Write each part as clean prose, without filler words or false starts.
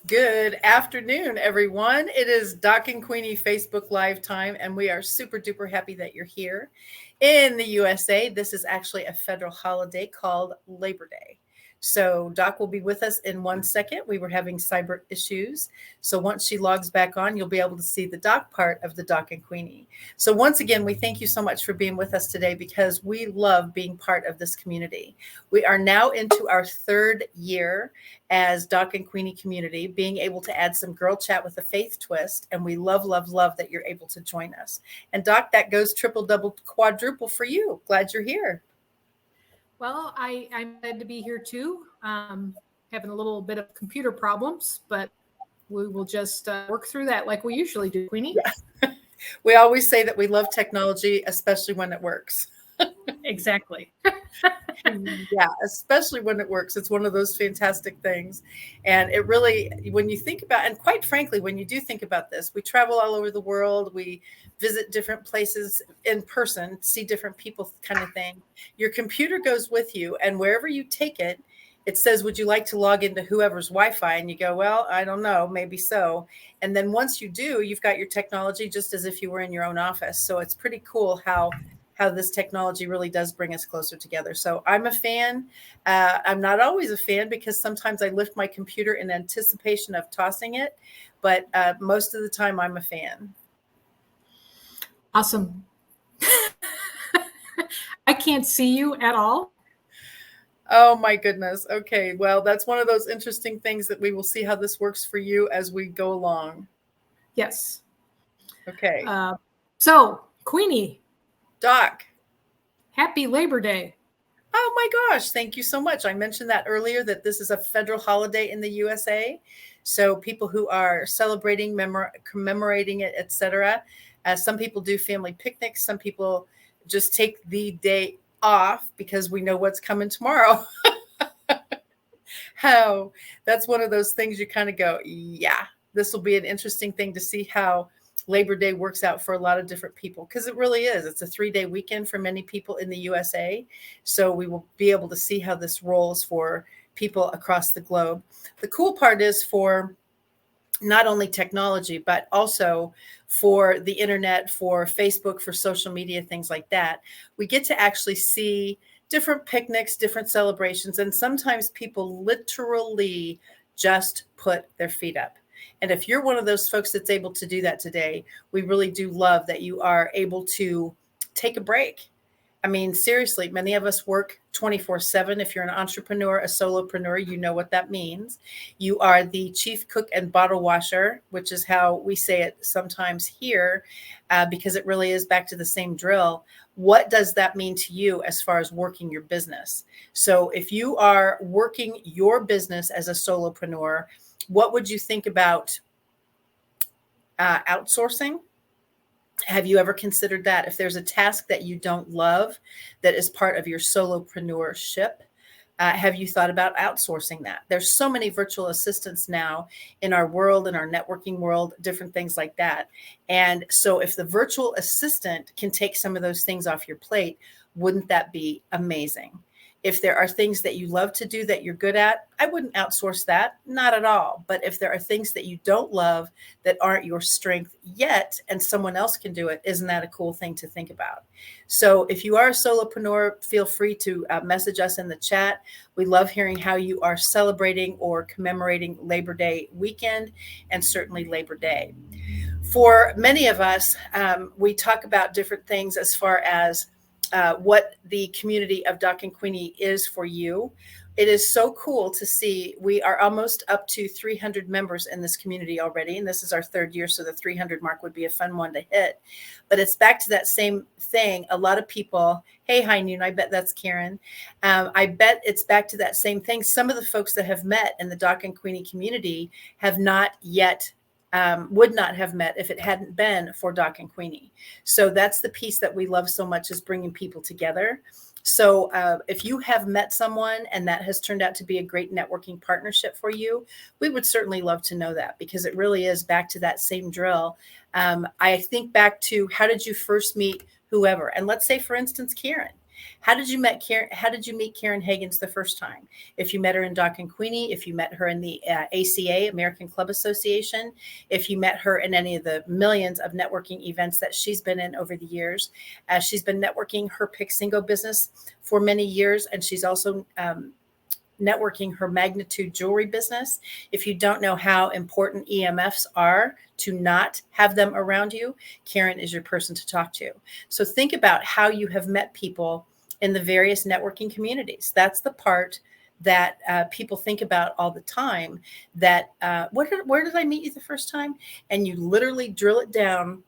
Good afternoon, everyone. It is Doc and Queenie Facebook Live time, and we are super duper happy that you're here. In the USA, this is actually a federal holiday called Labor Day. So, Doc will be with us in 1 second. We were having cyber issues. So, once she logs back on, you'll be able to see the Doc part of the Doc and Queenie. So, once again, we thank you so much for being with us today because we love being part of this community. We are now into our third year as Doc and Queenie community, being able to add some girl chat with a faith twist. And we love, love, love that you're able to join us. And Doc, that goes triple, double, quadruple for you. Glad you're here. Well, I'm glad to be here too. Having a little bit of computer problems, but we will just work through that like we usually do, Queenie. Yeah. We always say that we love technology, especially when it works. Exactly. Yeah, especially when it works. It's one of those fantastic things. And it really, when you think about, and quite frankly, when you do think about this, we travel all over the world, we visit different places in person, see different people, kind of thing. Your computer goes with you, and wherever you take it, it says, would you like to log into whoever's Wi-Fi? And you go, well, I don't know, maybe so. And then once you do, you've got your technology just as if you were in your own office. So it's pretty cool how this technology really does bring us closer together. So I'm a fan. I'm not always a fan because sometimes I lift my computer in anticipation of tossing it, but most of the time I'm a fan. Awesome. I can't see you at all. Oh my goodness. Okay. Well, that's one of those interesting things that we will see how this works for you as we go along. Yes. Okay. So, Queenie, Doc. happy Labor Day. Oh my gosh, thank you so much. I mentioned that earlier that this is a federal holiday in the USA. So people who are celebrating, commemorating it, etc. Some people do family picnics. Some people just take the day off because we know what's coming tomorrow. How that's one of those things you kind of go, yeah, this will be an interesting thing to see how Labor Day works out for a lot of different people because it really is. It's a 3 day weekend for many people in the USA. So we will be able to see how this rolls for people across the globe. The cool part is for not only technology, but also for the internet, for Facebook, for social media, things like that. We get to actually see different picnics, different celebrations, and sometimes people literally just put their feet up. And if you're one of those folks that's able to do that today, we really do love that you are able to take a break. I mean, seriously, many of us work 24/7. If you're an entrepreneur, a solopreneur, you know what that means. You are the chief cook and bottle washer, which is how we say it sometimes here, because it really is back to the same drill. What does that mean to you as far as working your business? So, if you are working your business as a solopreneur, what would you think about outsourcing? Have you ever considered that? If there's a task that you don't love that is part of your solopreneurship, have you thought about outsourcing that? There's so many virtual assistants now in our world, in our networking world, different things like that. And so if the virtual assistant can take some of those things off your plate, wouldn't that be amazing? If there are things that you love to do that you're good at, I wouldn't outsource that, not at all. But if there are things that you don't love that aren't your strength yet and someone else can do it, isn't that a cool thing to think about? So if you are a solopreneur, feel free to message us in the chat. We love hearing how you are celebrating or commemorating Labor Day weekend and certainly Labor Day. For many of us, we talk about different things as far as what the community of Doc and Queenie is for you. It is so cool to see. We are almost up to 300 members in this community already, and this is our third year, so the 300 mark would be a fun one to hit. But it's back to that same thing. A lot of people, hey, hi, Noon, I bet that's Karen. I bet it's back to that same thing. Some of the folks that have met in the Doc and Queenie community have not yet would not have met if it hadn't been for Doc and Queenie. So that's the piece that we love so much, is bringing people together. So if you have met someone and that has turned out to be a great networking partnership for you, we would certainly love to know that, because it really is back to that same drill. I think back to, how did you first meet whoever? And let's say, for instance, Karen. How did you met Karen? How did you meet Karen Higgins the first time? If you met her in Doc and Queenie, if you met her in the ACA, American Club Association, if you met her in any of the millions of networking events that she's been in over the years, she's been networking her Pick Single business for many years, and she's also networking her Magnitude jewelry business. If you don't know how important EMFs are to not have them around you, Karen is your person to talk to. So think about how you have met people in the various networking communities. That's the part that people think about all the time, that where did I meet you the first time? And you literally drill it down,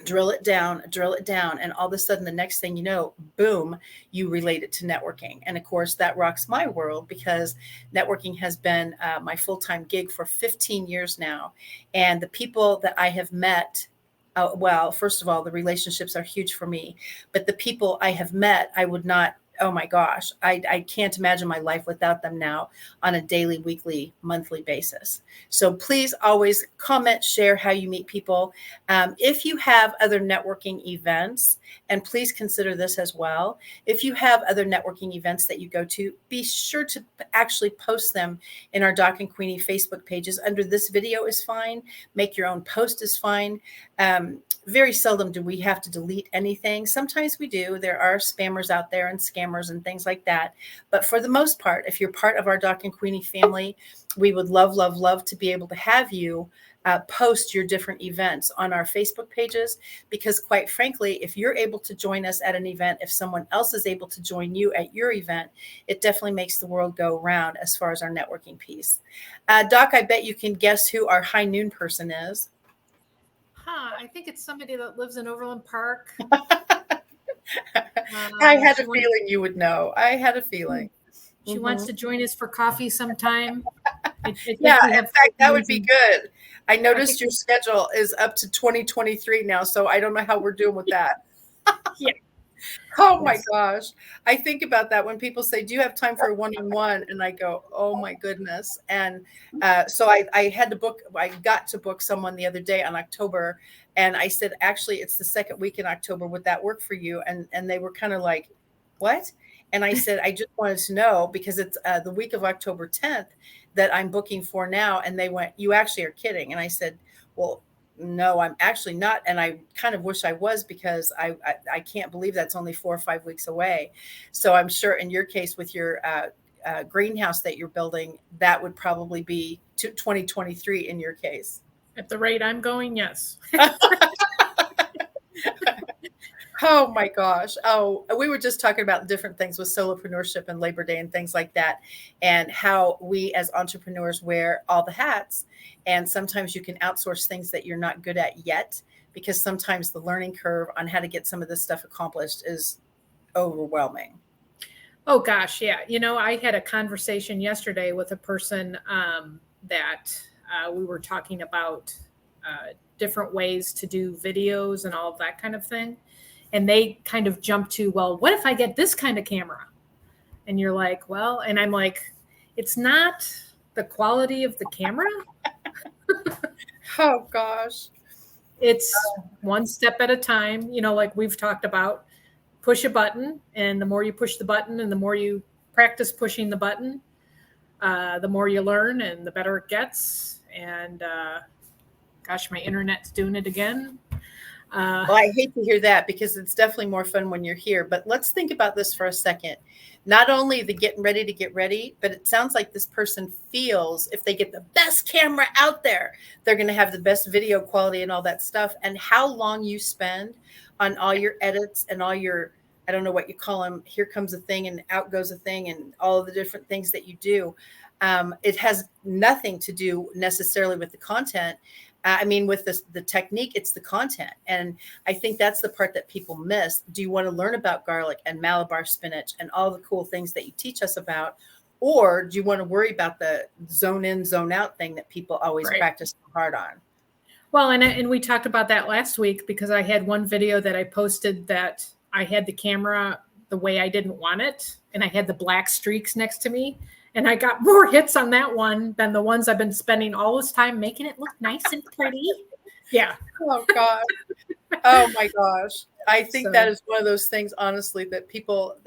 and all of a sudden the next thing you know, boom, you relate it to networking. And of course that rocks my world, because networking has been my full-time gig for 15 years now. And the people that I have met, well, first of all, the relationships are huge for me, but the people I have met, I would not, oh my gosh, I can't imagine my life without them now on a daily, weekly, monthly basis. So please always comment, share how you meet people. If you have other networking events, and please consider this as well, if you have other networking events that you go to, be sure to actually post them in our Doc and Queenie Facebook pages. Under this video is fine. Make your own post is fine. Very seldom do we have to delete anything. Sometimes we do. There are spammers out there and scammers and things like that. But for the most part, if you're part of our Doc and Queenie family, we would love to be able to have you post your different events on our Facebook pages, because quite frankly, if you're able to join us at an event, if someone else is able to join you at your event, it definitely makes the world go round as far as our networking piece. Doc, I bet you can guess who our high noon person is. I think it's somebody that lives in Overland Park. I had a feeling you would know. I had a feeling. She wants to join us for coffee sometime. Yeah, in fact, that would be good. I noticed your schedule is up to 2023 now, so I don't know how we're doing with that. Yeah. Oh my gosh. I think about that when people say, do you have time for a one-on-one? And I go, oh my goodness. And so I got to book someone the other day on October. And I said, actually, it's the second week in October. Would that work for you? And they were kind of like, what? And I said, I just wanted to know, because it's the week of October 10th that I'm booking for now. And they went, you actually are kidding. And I said, well, no, I'm actually not. And I kind of wish I was, because I can't believe that's only 4 or 5 weeks away. So I'm sure in your case with your greenhouse that you're building, that would probably be 2023 in your case. At the rate I'm going, yes. Oh my gosh. Oh, we were just talking about different things with solopreneurship and Labor Day and things like that, and how we as entrepreneurs wear all the hats. And sometimes you can outsource things that you're not good at yet, because sometimes the learning curve on how to get some of this stuff accomplished is overwhelming. Oh gosh, yeah. I had a conversation yesterday with a person that we were talking about different ways to do videos and all of that kind of thing. And they kind of jump to, well, what if I get this kind of camera? And you're like, well, and I'm like, it's not the quality of the camera. Oh gosh. It's one step at a time, like we've talked about, push a button. And the more you push the button and the more you practice pushing the button, the more you learn and the better it gets. And gosh, my internet's doing it again. Well, I hate to hear that, because it's definitely more fun when you're here. But let's think about this for a second. Not only the getting ready to get ready, but it sounds like this person feels if they get the best camera out there, they're going to have the best video quality and all that stuff. And how long you spend on all your edits and all your, I don't know what you call them, here comes a thing and out goes a thing, and all of the different things that you do. It has nothing to do necessarily with the content. I mean, with the technique, it's the content. And I think that's the part that people miss. Do you want to learn about garlic and Malabar spinach and all the cool things that you teach us about? Or do you want to worry about the zone in, zone out thing that people always practice so hard on? Well, and we talked about that last week, because I had one video that I posted that I had the camera the way I didn't want it. And I had the black streaks next to me. And I got more hits on that one than the ones I've been spending all this time making it look nice and pretty. Yeah. Oh, God. Oh, my gosh. I think that So is one of those things, honestly, that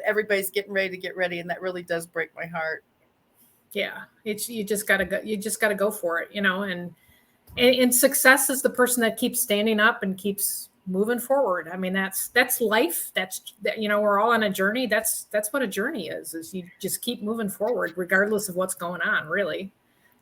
everybody's getting ready to get ready. And that really does break my heart. yeah, it's, you just gotta go, you just gotta go for it, and success is the person that keeps standing up and keeps moving forward. I mean, that's life. We're all on a journey. That's what a journey is you just keep moving forward regardless of what's going on, really.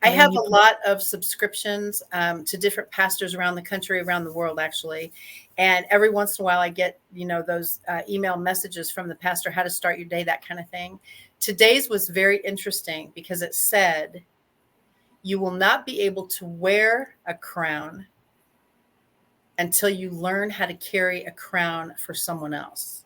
I I mean, have a lot of subscriptions to different pastors around the country, around the world, actually. And every once in a while, I get, those email messages from the pastor, how to start your day, that kind of thing. Today's was very interesting because it said, you will not be able to wear a crown until you learn how to carry a crown for someone else.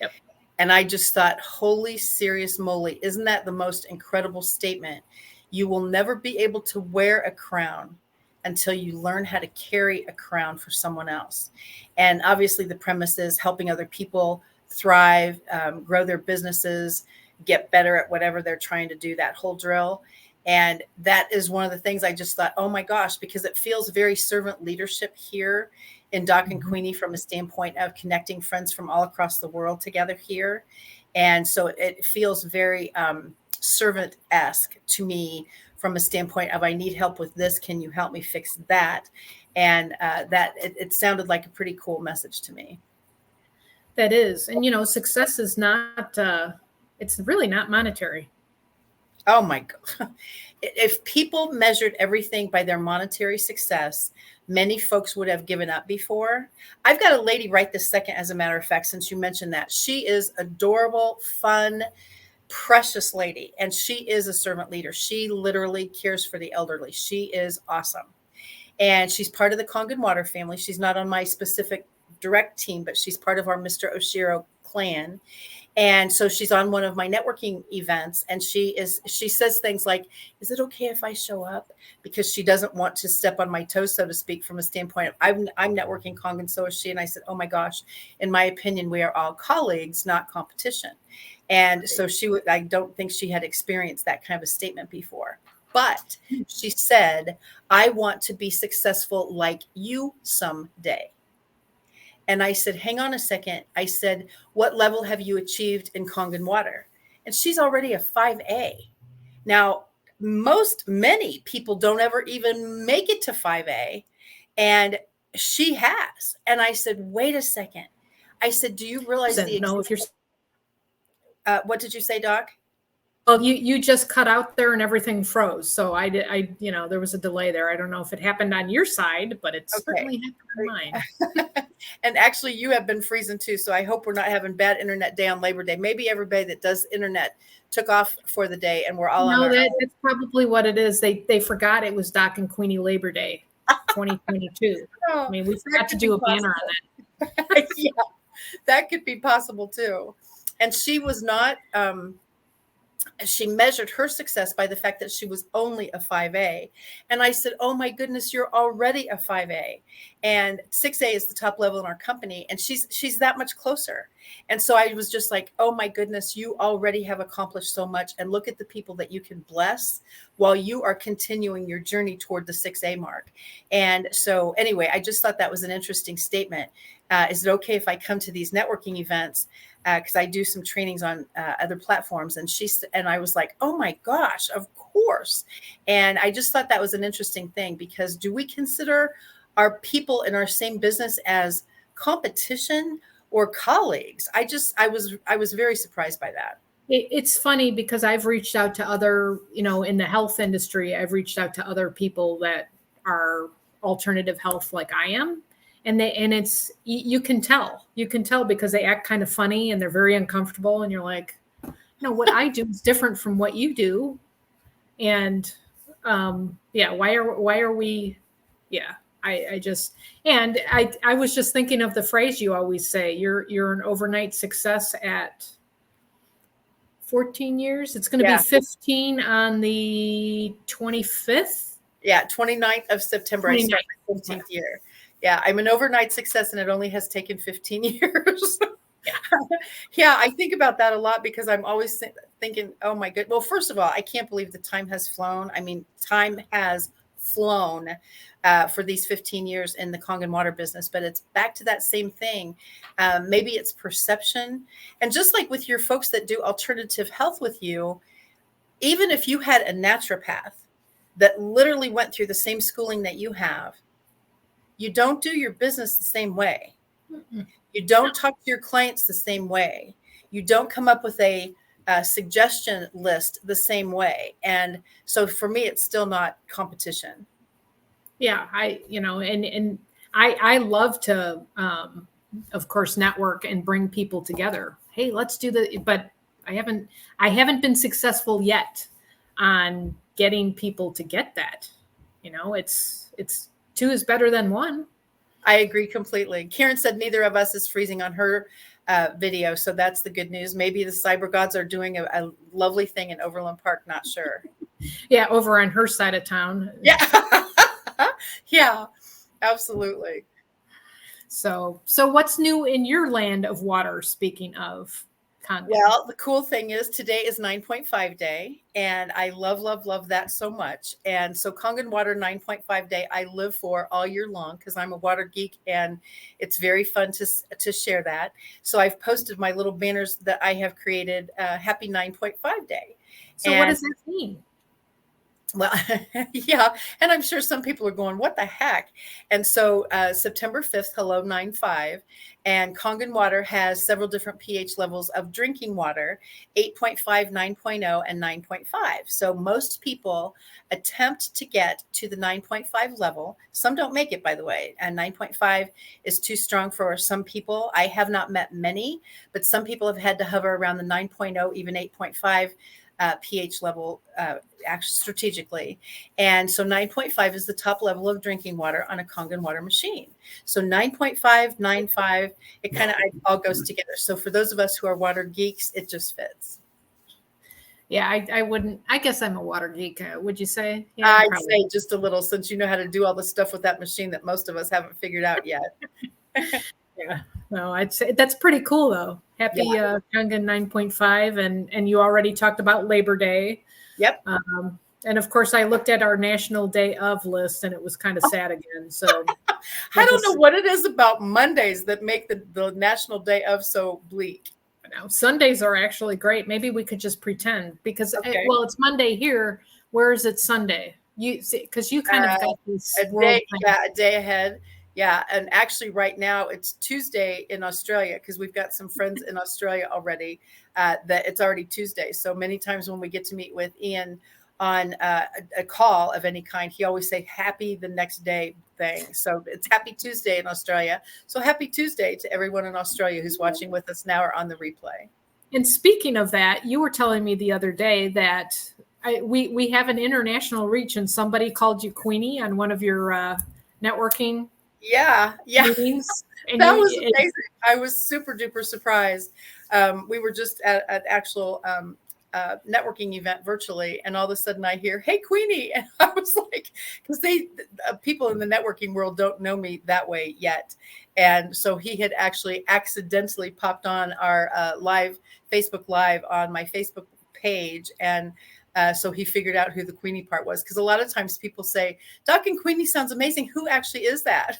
Yep. And I just thought, holy serious moly, isn't that the most incredible statement? You will never be able to wear a crown until you learn how to carry a crown for someone else. And obviously the premise is helping other people thrive, grow their businesses, get better at whatever they're trying to do, that whole drill. And that is one of the things I just thought, oh my gosh, because it feels very servant leadership here in Doc and Queenie from a standpoint of connecting friends from all across the world together here. And so it feels very servant-esque to me from a standpoint of, I need help with this. Can you help me fix that? And it sounded like a pretty cool message to me. That is. And, success is not, it's really not monetary. Oh my God. If people measured everything by their monetary success, many folks would have given up before. I've got a lady right this second, as a matter of fact, since you mentioned that. She is adorable, fun, precious lady, and she is a servant leader. She literally cares for the elderly. She is awesome. And she's part of the Kangen Water family. She's not on my specific direct team, but she's part of our Mr. Oshiro clan. And so she's on one of my networking events, and she says things like, is it okay if I show up? Because she doesn't want to step on my toes, so to speak, from a standpoint of, I'm networking Kong and so is she. And I said, oh my gosh, in my opinion, we are all colleagues, not competition. And so I don't think she had experienced that kind of a statement before. But she said, I want to be successful like you someday. And I said, hang on a second. I said, what level have you achieved in Kangen Water? And she's already a 5A. Now, many people don't ever even make it to 5A. And she has. And I said, wait a second. I said, do you realize If you're what did you say, Doc? Well, you just cut out there and everything froze. So there was a delay there. I don't know if it happened on your side, but it certainly happened on mine. And actually, you have been freezing too. So I hope we're not having bad internet day on Labor Day. Maybe everybody that does internet took off for the day, and we're all on our. That's probably what it is. They forgot it was Doc and Queenie Labor Day, 2022. Oh, I mean, we forgot to do a banner on that. Yeah, that could be possible too. And she was not. She measured her success by the fact that she was only a 5A. And I said, oh my goodness, you're already a 5A. And 6A is the top level in our company. And she's that much closer. And so I was just like, oh my goodness, you already have accomplished so much. And look at the people that you can bless while you are continuing your journey toward the 6A mark. And so anyway, I just thought that was an interesting statement. Is it okay if I come to these networking events? Because I do some trainings on other platforms. And I was like, oh my gosh, of course. And I just thought that was an interesting thing, because do we consider our people in our same business as competition or colleagues? I was very surprised by that. It's funny because I've reached out to other, in the health industry, I've reached out to other people that are alternative health like I am. And it's, you can tell because they act kind of funny and they're very uncomfortable. And you're like, what I do is different from what you do. And why are we? Yeah, I was just thinking of the phrase you always say, you're an overnight success at 14 years. It's going to be 15 on the 25th. Yeah, 29th of September. 29th. I start my 15th year. Yeah, I'm an overnight success, and it only has taken 15 years. Yeah, I think about that a lot because I'm always thinking, oh my God. Well, first of all, I can't believe the time has flown. I mean, time has flown for these 15 years in the Kangen water business, but it's back to that same thing. Maybe it's perception. And just like with your folks that do alternative health with you, even if you had a naturopath that literally went through the same schooling that you have, you don't do your business the same way. You don't talk to your clients the same way. You don't come up with a suggestion list the same way. And so for me, it's still not competition. Yeah, I love to, of course, network and bring people together. Hey, let's do but I haven't been successful yet on getting people to get that. It's two is better than one. I agree completely. Karen said neither of us is freezing on her video, so that's the good news. Maybe the cyber gods are doing a lovely thing in Overland Park. Not sure. Yeah, over on her side of town. Yeah. Yeah, absolutely. So what's new in your land of water, speaking of Kangen? Well, the cool thing is today is 9.5 day, and I love that so much. And so Kangen water 9.5 day, I live for all year long because I'm a water geek, and it's very fun to share that. So I've posted my little banners that I have created. Happy 9.5 day. So what does that mean? Well, yeah. And I'm sure some people are going, what the heck? And so September 5th, hello 9.5. And Kangen water has several different pH levels of drinking water, 8.5, 9.0, and 9.5. So most people attempt to get to the 9.5 level. Some don't make it, by the way. And 9.5 is too strong for some people. I have not met many, but some people have had to hover around the 9.0, even 8.5 pH level actually strategically. And so 9.5 is the top level of drinking water on a Kangen water machine. So 9.5, 9.5, it kind of all goes together. So for those of us who are water geeks, it just fits. Yeah, I guess I'm a water geek. Would you say? Yeah, I'd say just a little, since you know how to do all the stuff with that machine that most of us haven't figured out yet. Yeah, no, I'd say that's pretty cool though. Happy Kangen 9.5, and you already talked about Labor Day. Yep. And of course, I looked at our National Day of list, and it was kind of sad again. So I don't know what it is about Mondays that make the National Day of so bleak. No, Sundays are actually great. Maybe we could just pretend because well, it's Monday here. Where is it Sunday? You see, because you kind of got this a day ahead. Yeah, and actually right now it's Tuesday in Australia because we've got some friends in Australia already that it's already Tuesday. So many times when we get to meet with Ian on a call of any kind, he always say happy the next day thing. So it's happy Tuesday in Australia. So happy Tuesday to everyone in Australia who's watching with us now or on the replay. And speaking of that, you were telling me the other day that we have an international reach, and somebody called you Queenie on one of your networking meetings. And that was amazing. I was super duper surprised. We were just at an actual networking event virtually, and all of a sudden I hear, "Hey, Queenie," and I was like, because people in the networking world don't know me that way yet, and so he had actually accidentally popped on our Facebook Live on my Facebook page, and so he figured out who the Queenie part was, because a lot of times people say, "Doc and Queenie sounds amazing. Who actually is that?"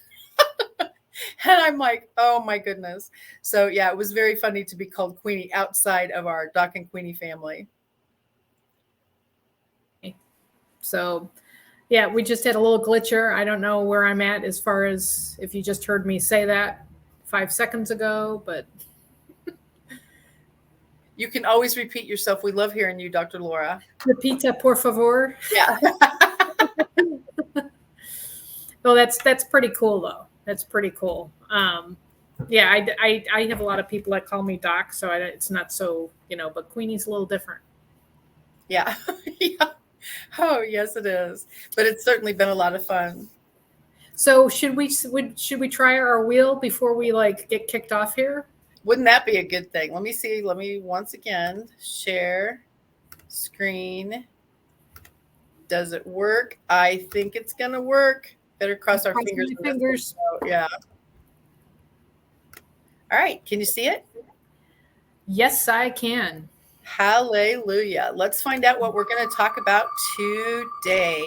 And I'm like, oh my goodness. So yeah, it was very funny to be called Queenie outside of our Doc and Queenie family. So yeah, we just had a little glitcher. I don't know where I'm at as far as if you just heard me say that 5 seconds ago, but you can always repeat yourself. We love hearing you, Dr. Laura. Repita, por favor. Yeah. Well, that's pretty cool though. That's pretty cool. Yeah, I have a lot of people that call me Doc, so it's not so, but Queenie's a little different. Yeah. Yeah. Oh, yes, it is. But it's certainly been a lot of fun. So should we try our wheel before we get kicked off here? Wouldn't that be a good thing? Let me see. Let me once again share screen. Does it work? I think it's going to work. Better cross our fingers. Yeah. All right. Can you see it? Yes, I can. Hallelujah. Let's find out what we're going to talk about today.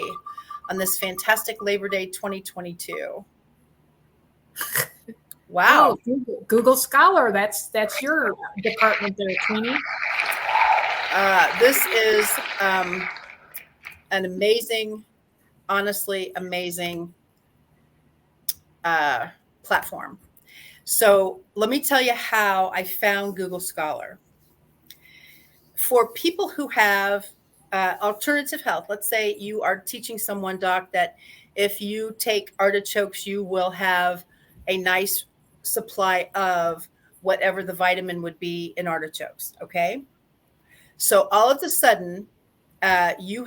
on this fantastic Labor Day 2022? Wow. Oh, Google Scholar. That's your department there, Queenie. This is an amazing, honestly amazing platform. So let me tell you how I found Google Scholar. For people who have alternative health, let's say you are teaching someone, doc, that if you take artichokes, you will have a nice supply of whatever the vitamin would be in artichokes. Okay. So all of a sudden, you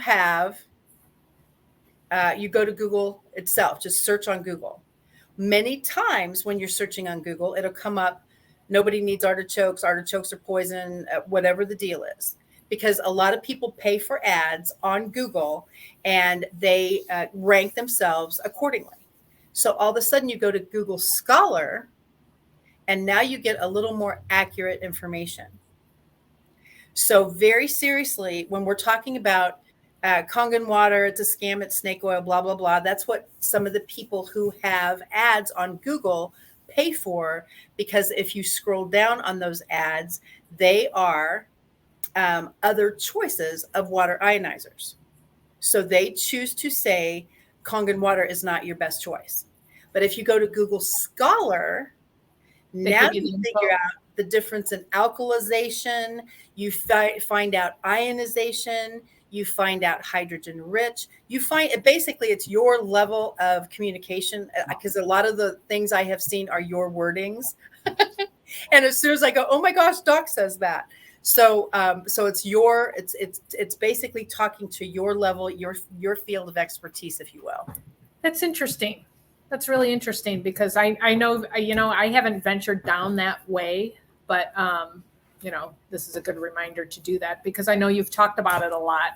go to Google itself, just search on Google. Many times when you're searching on Google, it'll come up, nobody needs artichokes, artichokes are poison, whatever the deal is. Because a lot of people pay for ads on Google and they rank themselves accordingly. So all of a sudden you go to Google Scholar and now you get a little more accurate information. So very seriously, when we're talking about Kangen water, it's a scam, it's snake oil, blah, blah, blah. That's what some of the people who have ads on Google pay for, because if you scroll down on those ads, they are other choices of water ionizers. So they choose to say Kangen water is not your best choice. But if you go to Google Scholar, now you figure out the difference in alkalization, you find out ionization, you find out hydrogen rich, you find basically it's your level of communication, because a lot of the things I have seen are your wordings. And as soon as I go, oh my gosh, doc says that. So it's basically talking to your level, your field of expertise, if you will. That's interesting. That's really interesting, because I know, I haven't ventured down that way, but this is a good reminder to do that, because I know you've talked about it a lot.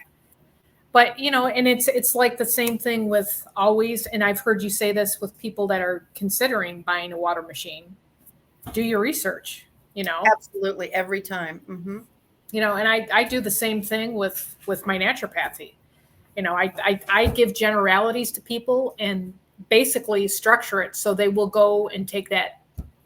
But and it's like the same thing with always, and I've heard you say this with people that are considering buying a water machine. Do your research. Absolutely, every time. Mm-hmm. And I do the same thing with my naturopathy. I give generalities to people and basically structure it so they will go and take that.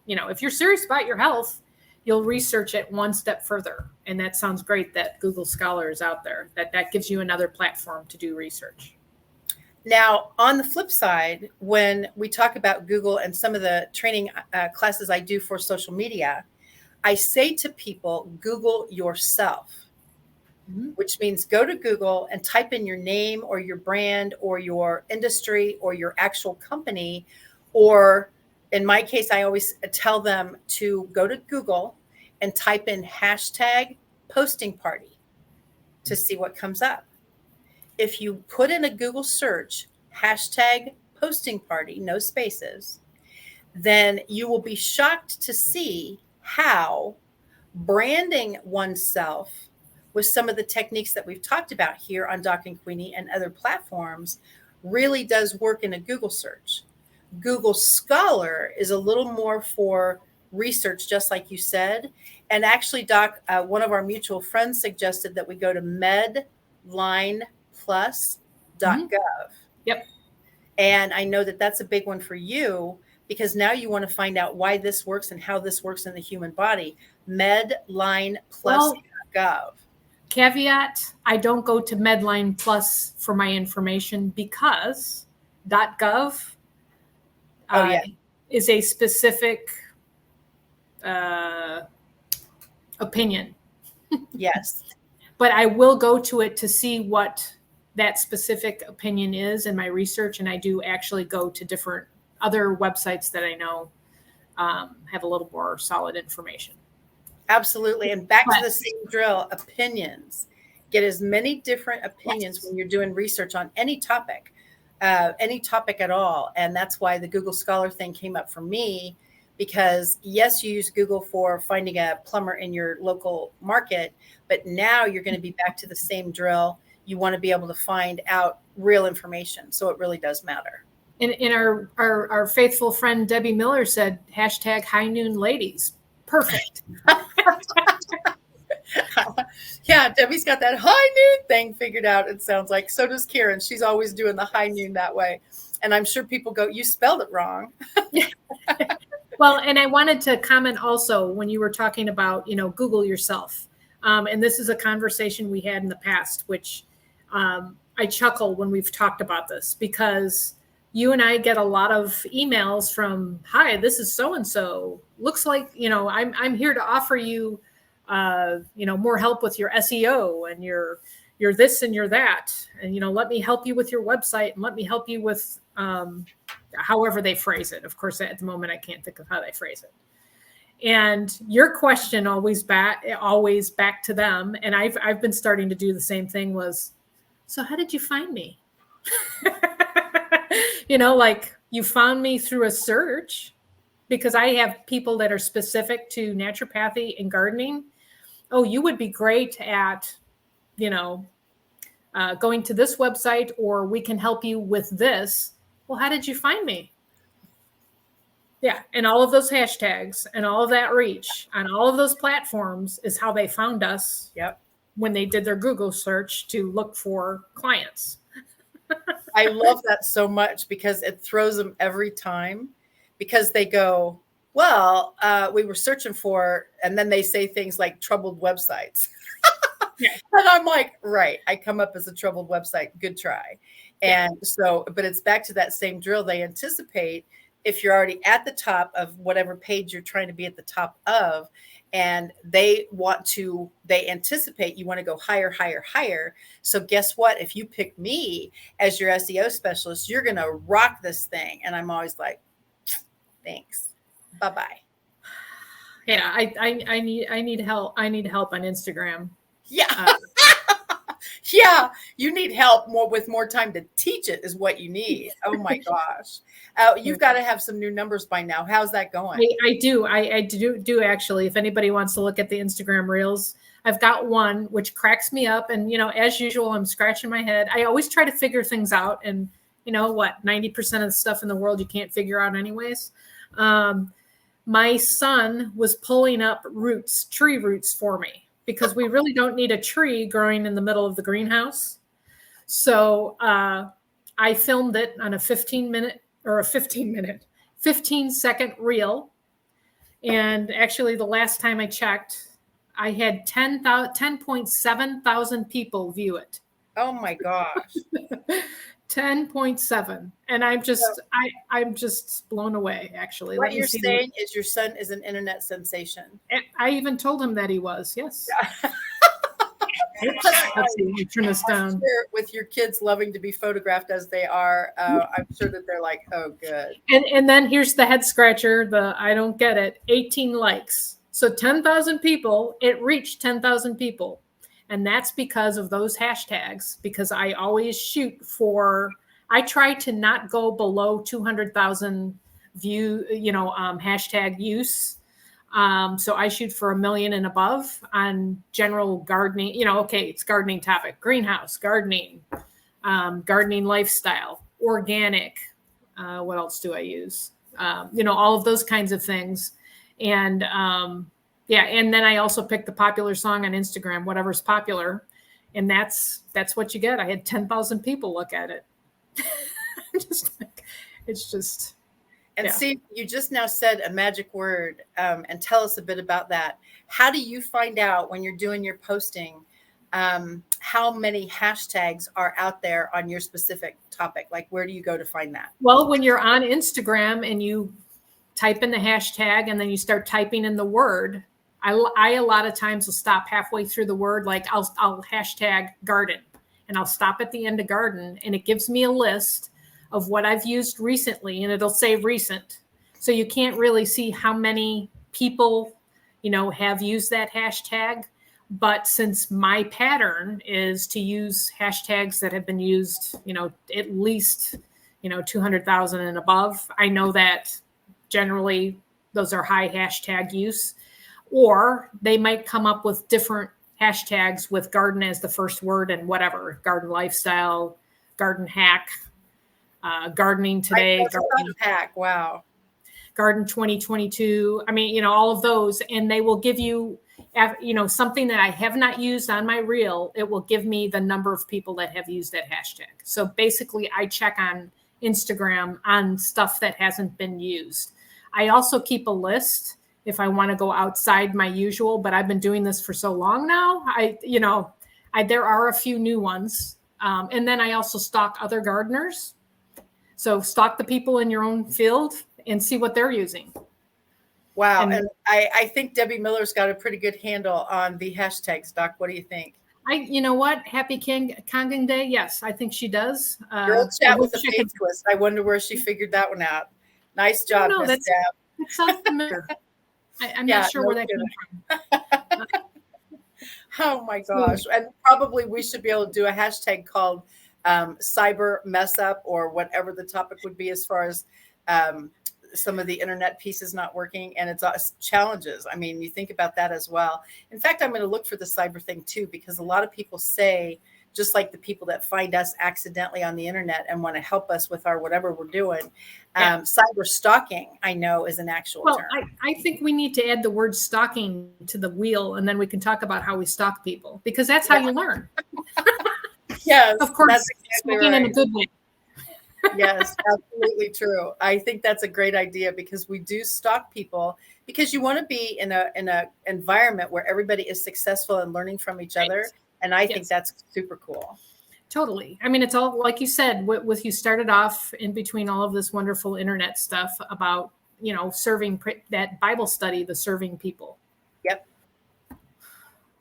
If you're serious about your health, you'll research it one step further. And that sounds great that Google Scholar is out there. That gives you another platform to do research. Now, on the flip side, when we talk about Google and some of the training classes I do for social media, I say to people, Google yourself, which means go to Google and type in your name or your brand or your industry or your actual company. Or in my case, I always tell them to go to Google and type in hashtag posting party to see what comes up. If you put in a Google search, hashtag posting party, no spaces, then you will be shocked to see how branding oneself with some of the techniques that we've talked about here on Doc and Queenie and other platforms really does work in a Google search. Google Scholar is a little more for research, just like you said. And actually, Doc, one of our mutual friends suggested that we go to medlineplus.gov. Yep. And I know that that's a big one for you, because now you want to find out why this works and how this works in the human body. Medlineplus.gov. Caveat, I don't go to Medline Plus for my information, because .gov is a specific opinion. Yes. But I will go to it to see what that specific opinion is in my research. And I do actually go to different other websites that I know have a little more solid information. Absolutely. And back to the same drill, opinions. Get as many different opinions when you're doing research on any topic at all. And that's why the Google Scholar thing came up for me, because yes, you use Google for finding a plumber in your local market, but now you're going to be back to the same drill. You want to be able to find out real information. So it really does matter. And our faithful friend Debbie Miller said hashtag high noon ladies. Perfect. Yeah, Debbie's got that high noon thing figured out, it sounds like. So does Karen. She's always doing the high noon that way. And I'm sure people go, you spelled it wrong. Well, and I wanted to comment also when you were talking about, Google yourself. And this is a conversation we had in the past, which I chuckle when we've talked about this, because you and I get a lot of emails from, hi, this is so-and-so. Looks like, I'm here to offer you, more help with your SEO and your this and your that. And, let me help you with your website and let me help you with, however they phrase it. Of course, at the moment, I can't think of how they phrase it. And your question always back to them. And I've been starting to do the same thing was, so how did you find me? Like you found me through a search, because I have people that are specific to naturopathy and gardening. Oh, you would be great at, going to this website, or we can help you with this. Well, how did you find me? Yeah. And all of those hashtags and all of that reach on all of those platforms is how they found us. Yep. When they did their Google search to look for clients. I love that so much, because it throws them every time, because they go, well, we were searching for, and then they say things like troubled websites. Yeah. And I'm like, right, I come up as a troubled website. Good try. And so, but it's back to that same drill. They anticipate, if you're already at the top of whatever page you're trying to be at the top of, and they anticipate you want to go higher, higher, higher. So guess what? If you pick me as your SEO specialist, you're going to rock this thing. And I'm always like, thanks. Bye-bye. Yeah. I need help. I need help on Instagram. Yeah. Yeah, you need help with more time to teach it is what you need. Oh my gosh. You've got to have some new numbers by now. How's that going? I do. I do actually. If anybody wants to look at the Instagram reels, I've got one which cracks me up. And, as usual, I'm scratching my head. I always try to figure things out. And 90% of the stuff in the world you can't figure out anyways. My son was pulling up tree roots for me, because we really don't need a tree growing in the middle of the greenhouse. So I filmed it on a 15-second reel. And actually, the last time I checked, I had 10.7 thousand people view it. Oh my gosh. 10.7. And I'm just blown away, actually. What you're saying is your son is an internet sensation. I even told him that he was. Yes. Let's see, let me turn this down. Sure, with your kids loving to be photographed as they are, I'm sure that they're like, oh, good. And then here's the head scratcher, I don't get it, 18 likes. So 10,000 people, it reached 10,000 people. And that's because of those hashtags, because I always I try to not go below 200,000 hashtag use. So I shoot for 1 million and above on general gardening, it's gardening topic, greenhouse, gardening, gardening lifestyle, organic. What else do I use? All of those kinds of things. And, and then I also picked the popular song on Instagram, whatever's popular. And that's what you get. I had 10,000 people look at it. And see, you just now said a magic word, and tell us a bit about that. How do you find out when you're doing your posting, how many hashtags are out there on your specific topic? Like, where do you go to find that? Well, when you're on Instagram and you type in the hashtag and then you start typing in the word, I a lot of times will stop halfway through the word. Like I'll hashtag garden, and I'll stop at the end of garden, and it gives me a list of what I've used recently, and it'll say recent. So you can't really see how many people, have used that hashtag. But since my pattern is to use hashtags that have been used, at least, 200,000 and above, I know that generally those are high hashtag use. Or they might come up with different hashtags with garden as the first word and whatever, garden lifestyle, garden hack, gardening today, garden hack. Wow. Garden 2022. I mean, all of those, and they will give you, something that I have not used on my reel, it will give me the number of people that have used that hashtag. So basically I check on Instagram on stuff that hasn't been used. I also keep a list if I want to go outside my usual, but I've been doing this for so long now. There are a few new ones. And then I also stalk other gardeners. So stalk the people in your own field and see what they're using. Wow. And I think Debbie Miller's got a pretty good handle on the hashtags, Doc. What do you think? You know what? Happy Kangen Day. Yes, I think she does. Girl chat with a face twist. I wonder where she figured that one out. Nice job, Miss Deb. That sounds familiar. I'm not sure where that came from. Oh my gosh. And probably we should be able to do a hashtag called cyber mess up, or whatever the topic would be, as far as some of the internet pieces not working, and it's challenges. I mean, you think about that as well. In fact, I'm going to look for the cyber thing too, because a lot of people say, just like the people that find us accidentally on the internet and want to help us with our whatever we're doing, cyber stalking, I know, is an actual term. I think we need to add the word stalking to the wheel, and then we can talk about how we stalk people, because that's how you learn. Yes, of course, that's exactly right. In a good way. Yes, absolutely true. I think that's a great idea, because we do stalk people because you want to be in a environment where everybody is successful and learning from each other. And I think that's super cool. Totally. I mean, it's all, like you said, with you started off in between all of this wonderful internet stuff about, serving that Bible study, the serving people. Yep.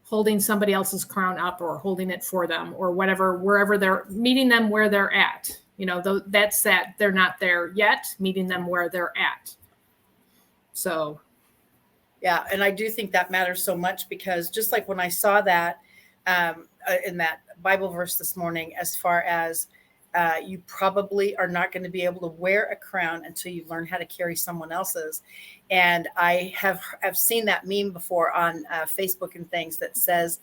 Holding somebody else's crown up, or holding it for them, or whatever, wherever they're meeting them where they're at. That's that they're not there yet, meeting them where they're at. So. Yeah. And I do think that matters so much, because just like when I saw that in that Bible verse this morning, as far as you probably are not going to be able to wear a crown until you learn how to carry someone else's. And I've seen that meme before on Facebook and things that says,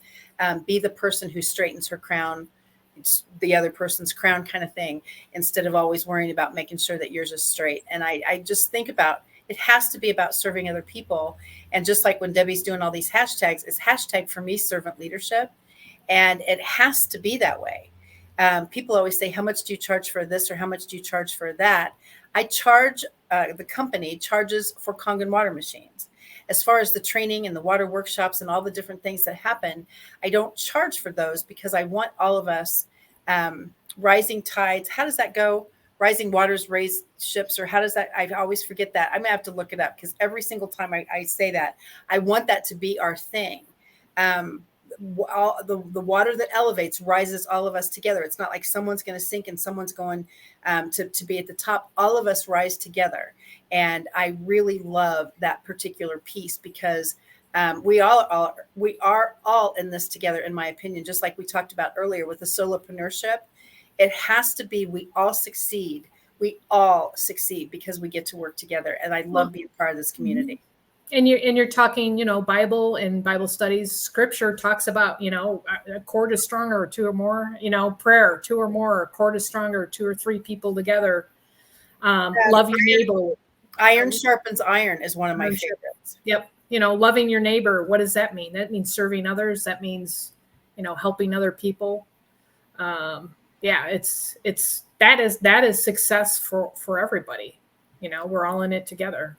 be the person who straightens her crown, it's the other person's crown, kind of thing, instead of always worrying about making sure that yours is straight. And I just think about, it has to be about serving other people. And just like when Debbie's doing all these hashtags, it's hashtag for me, servant leadership. And it has to be that way. People always say, how much do you charge for this, or how much do you charge for that? I charge, the company charges for Kangen water machines. As far as the training and the water workshops and all the different things that happen, I don't charge for those, because I want all of us, rising tides. How does that go? Rising waters raise ships, or how does that? I always forget that. I'm gonna have to look it up, because every single time I say that, I want that to be our thing. The water that elevates rises all of us together. It's not like someone's going to sink and someone's going to be at the top. All of us rise together. And I really love that particular piece, because we are all in this together, in my opinion. Just like we talked about earlier with the solopreneurship, it has to be, we all succeed. We all succeed because we get to work together. And I love being part of this community. And you're talking, Bible and Bible studies. Scripture talks about, a cord is stronger, two or more. Prayer, two or more. A cord is stronger, two or three people together. Love your neighbor. Iron sharpens iron is one of my favorites. Yep. Loving your neighbor. What does that mean? That means serving others. That means, helping other people. That is success for everybody. We're all in it together.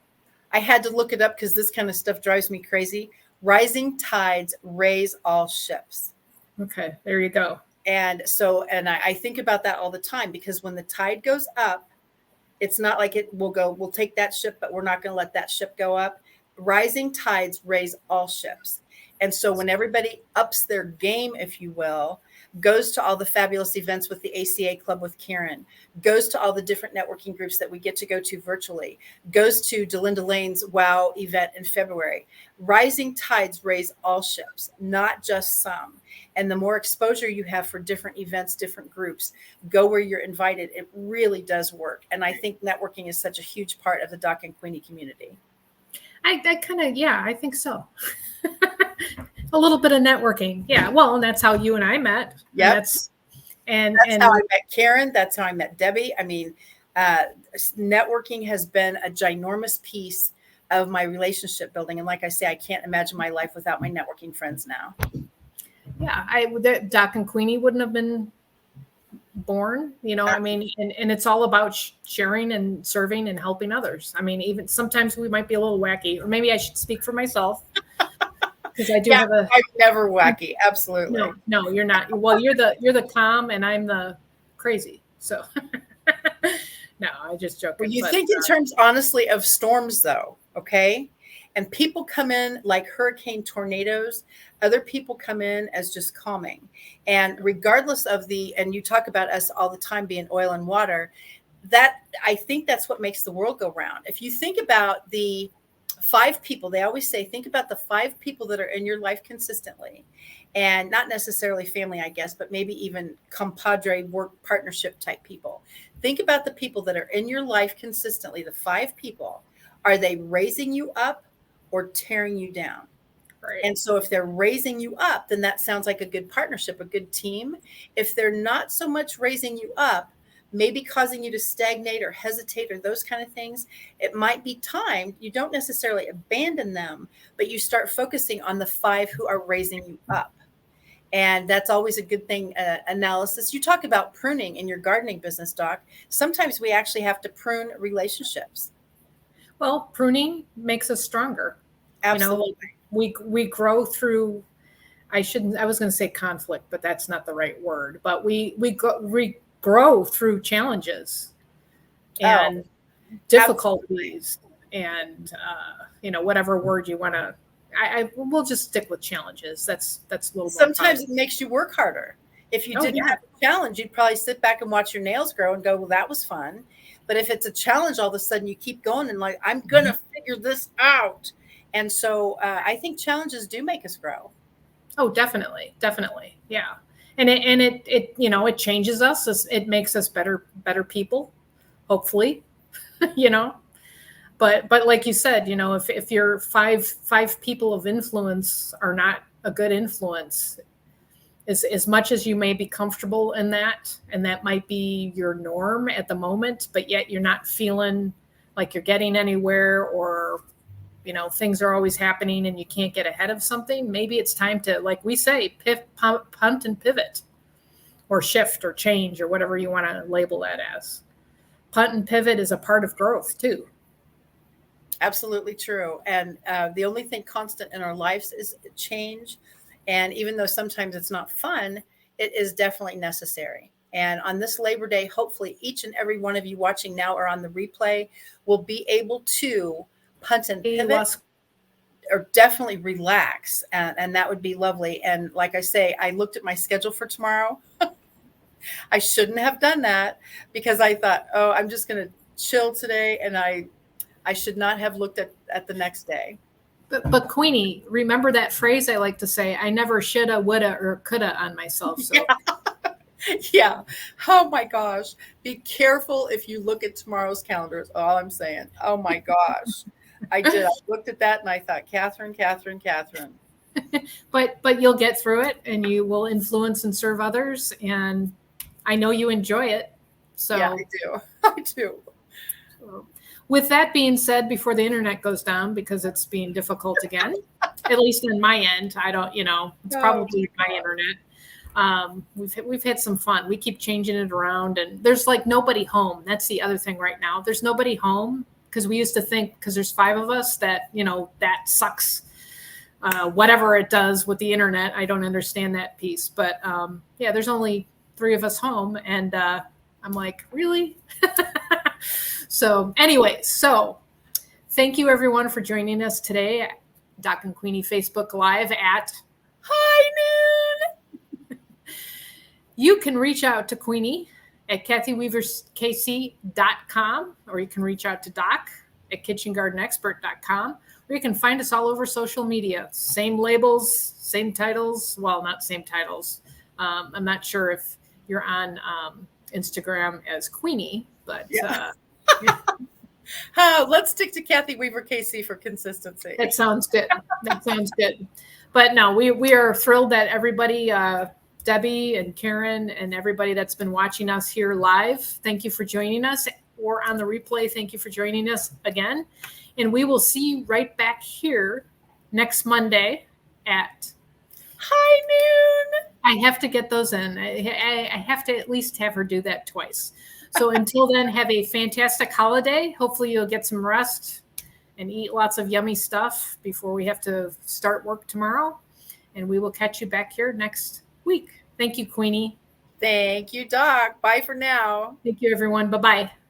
I had to look it up, because this kind of stuff drives me crazy. Rising tides raise all ships. Okay, there you go. And so, I think about that all the time, because when the tide goes up, it's not like we'll take that ship, but we're not going to let that ship go up. Rising tides raise all ships. And so when everybody ups their game, if you will, goes to all the fabulous events with the ACA Club with Karen, goes to all the different networking groups that we get to go to virtually, goes to Delinda Lane's WOW event in February. Rising tides raise all ships, not just some. And the more exposure you have for different events, different groups, go where you're invited, it really does work. And I think networking is such a huge part of the Doc and Queenie community. I think so. A little bit of networking. Yeah. Well, and that's how you and I met. Yeah. That's how I met Karen. That's how I met Debbie. I mean, networking has been a ginormous piece of my relationship building. And like I say, I can't imagine my life without my networking friends now. Yeah, Doc and Queenie wouldn't have been born, I mean, and it's all about sharing and serving and helping others. I mean, even sometimes we might be a little wacky, or maybe I should speak for myself, because I do have a. I'm never wacky. Absolutely. No, you're not. Well, you're the calm, and I'm the crazy. So, no, I just joking. Well, you think in terms, honestly, of storms, though, okay? And people come in like hurricane tornadoes. Other people come in as just calming. And regardless of and you talk about us all the time being oil and water, I think that's what makes the world go round. If you think about the 5 people, they always say, think about the 5 people that are in your life consistently, and not necessarily family, I guess, but maybe even compadre work partnership type people. Think about the people that are in your life consistently, the 5 people. Are they raising you up or tearing you down? Right. And so if they're raising you up, then that sounds like a good partnership, a good team. If they're not so much raising you up, maybe causing you to stagnate or hesitate or those kind of things, it might be time. You don't necessarily abandon them, but you start focusing on the 5 who are raising you up. And that's always a good thing. Analysis. You talk about pruning in your gardening business, Doc. Sometimes we actually have to prune relationships. Well, pruning makes us stronger. Absolutely. We grow through. I was going to say conflict, but that's not the right word. But we grow through challenges and difficulties, and whatever word you want to. We'll just stick with challenges. That's a little. Sometimes it makes you work harder. If you didn't have a challenge, you'd probably sit back and watch your nails grow and go, well, that was fun. But if it's a challenge, all of a sudden you keep going and like, I'm going to figure this out. And so I think challenges do make us grow. Oh, definitely. Definitely. Yeah. And it changes us. It makes us better people, hopefully, But like you said, if your five people of influence are not a good influence, as much as you may be comfortable in that, and that might be your norm at the moment, but yet you're not feeling like you're getting anywhere, or, things are always happening and you can't get ahead of something, maybe it's time to, like we say, punt and pivot, or shift or change, or whatever you want to label that as. Punt and pivot is a part of growth too. Absolutely true. And the only thing constant in our lives is change. And even though sometimes it's not fun, it is definitely necessary. And on this Labor Day, hopefully each and every one of you watching now or on the replay will be able to punt and pivot, or definitely relax. And that would be lovely. And like I say, I looked at my schedule for tomorrow. I shouldn't have done that, because I thought, oh, I'm just going to chill today. And I should not have looked at the next day. But Queenie, remember that phrase I like to say, I never shoulda, woulda, or coulda on myself. So. Yeah. Oh my gosh. Be careful if you look at tomorrow's calendar is all I'm saying. Oh my gosh. I did. I looked at that and I thought, Catherine. But you'll get through it, and you will influence and serve others. And I know you enjoy it. So yeah, I do. So, with that being said, before the internet goes down, because it's being difficult again, at least on my end, I don't, it's probably my internet. We've had some fun. We keep changing it around, and there's like nobody home. That's the other thing right now. There's nobody home, because we used to think, because there's 5 of us, that, that sucks. Whatever it does with the internet, I don't understand that piece. But yeah, there's only 3 of us home, and I'm like, really? So anyways, thank you everyone for joining us today. Doc and Queenie Facebook Live at high noon. You can reach out to Queenie at kathyweaverskc.com, or you can reach out to Doc at kitchengardenexpert.com, or you can find us all over social media. Same labels, same titles. Well, not same titles. I'm not sure if you're on Instagram as Queenie, but yeah. Let's stick to Kathy Weaver KC for consistency. That sounds good. But no, we are thrilled that everybody, Debbie and Karen and everybody that's been watching us here live, thank you for joining us. or on the replay, thank you for joining us again. And we will see you right back here next Monday at high noon. I have to get those in. I have to at least have her do that twice. So until then, have a fantastic holiday. Hopefully you'll get some rest and eat lots of yummy stuff before we have to start work tomorrow. And we will catch you back here next week. Thank you, Queenie. Thank you, Doc. Bye for now. Thank you, everyone. Bye-bye.